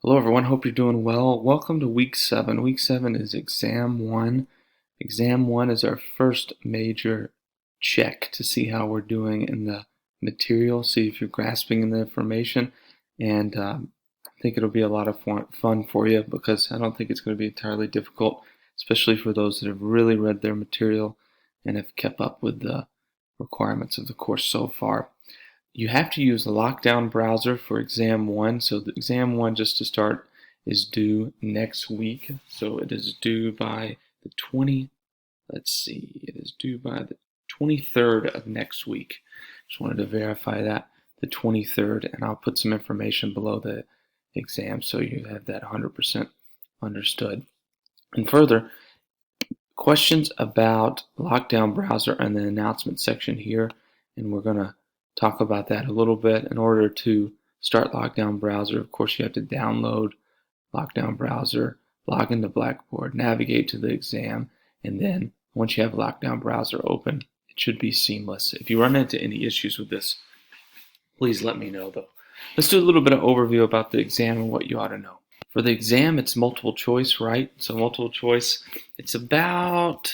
Hello everyone, hope you're doing well. Welcome to week 7. Week 7 is exam 1. Exam 1 is our first major check to see how we're doing in the material, see if you're grasping the information, and I think it'll be a lot of fun for you because I don't think it's going to be entirely difficult, especially for those that have really read their material and have kept up with the requirements of the course so far. You have to use the lockdown browser for exam 1. So the exam 1, just to start, is due next week. So it is due by the it is due by the 23rd of next week. Just wanted to verify that, the 23rd, and I'll put some information below the exam so you have that 100% understood. And further, questions about lockdown browser and the announcement section here, and we're going to talk about that a little bit. In order to start Lockdown Browser, of course, you have to download Lockdown Browser, log into Blackboard, navigate to the exam, and then once you have Lockdown Browser open, it should be seamless. If you run into any issues with this, please let me know, though. Let's do a little bit of overview about the exam and what you ought to know. For the exam, it's multiple choice, right? So multiple choice, it's about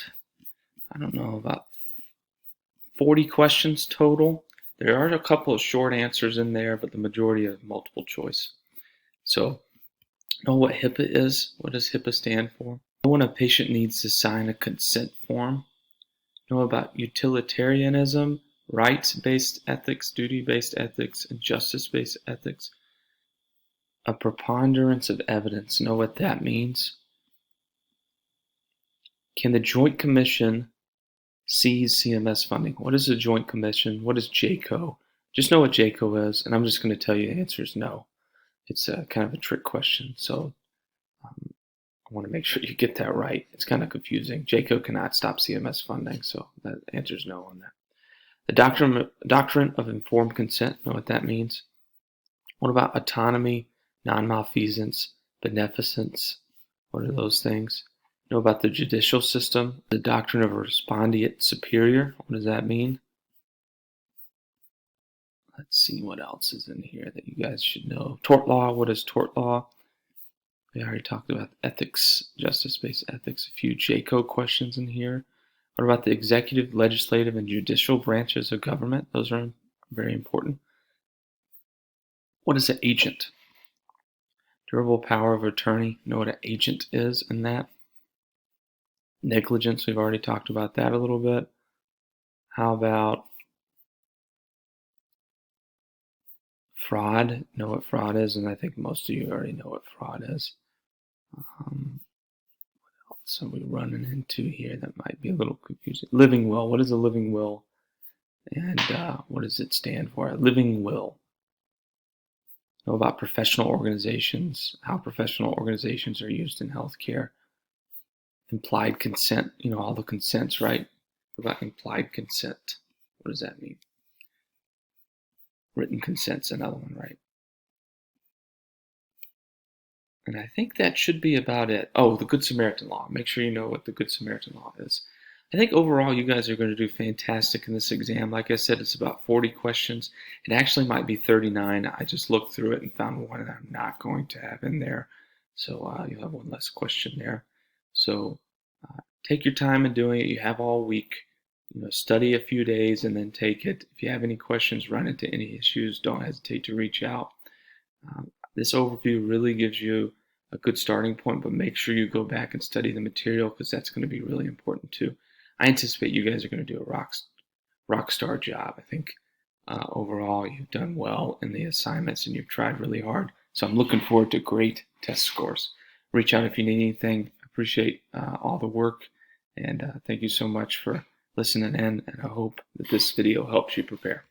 40 questions total. There are a couple of short answers in there, but the majority are multiple choice. So, know what HIPAA is. What does HIPAA stand for? Know when a patient needs to sign a consent form. Know about utilitarianism, rights-based ethics, duty-based ethics, and justice-based ethics. A preponderance of evidence. Know what that means. Can the Joint Commission seize CMS funding? What is a Joint Commission? What is JCO? Just know what JCO is, and I'm just going to tell you the answer is no. It's kind of a trick question, so I want to make sure you get that right. It's kind of confusing. JCO cannot stop CMS funding, so that answer is no on that. The doctrine of informed consent, know what that means? What about autonomy, non-malfeasance, beneficence? What are those things? Know about the judicial system, the doctrine of respondeat superior. What does that mean? Let's see what else is in here that you guys should know. Tort law. What is tort law? We already talked about ethics, justice-based ethics. A few JCO questions in here. What about the executive, legislative, and judicial branches of government? Those are very important. What is an agent? Durable power of attorney. Know what an agent is in that? Negligence, we've already talked about that a little bit. How about fraud? Know what fraud is, and I think most of you already know what fraud is. What else are we running into here that might be a little confusing? Living will. What is a living will? And what does it stand for? A living will. Know about professional organizations, how professional organizations are used in healthcare. Implied consent, all the consents, right? What about implied consent? What does that mean? Written consent's another one, right? And I think that should be about it. Oh, the Good Samaritan Law. Make sure you know what the Good Samaritan Law is. I think overall you guys are going to do fantastic in this exam. Like I said, it's about 40 questions. It actually might be 39. I just looked through it and found one that I'm not going to have in there. So you'll have one less question there. So take your time in doing it. You have all week. Study a few days and then take it. If you have any questions, run into any issues, don't hesitate to reach out. This overview really gives you a good starting point, but make sure you go back and study the material because that's going to be really important too. I anticipate you guys are going to do a rock star job. I think overall you've done well in the assignments and you've tried really hard. So I'm looking forward to great test scores. Reach out if you need anything. I appreciate all the work, and thank you so much for listening in, and I hope that this video helps you prepare.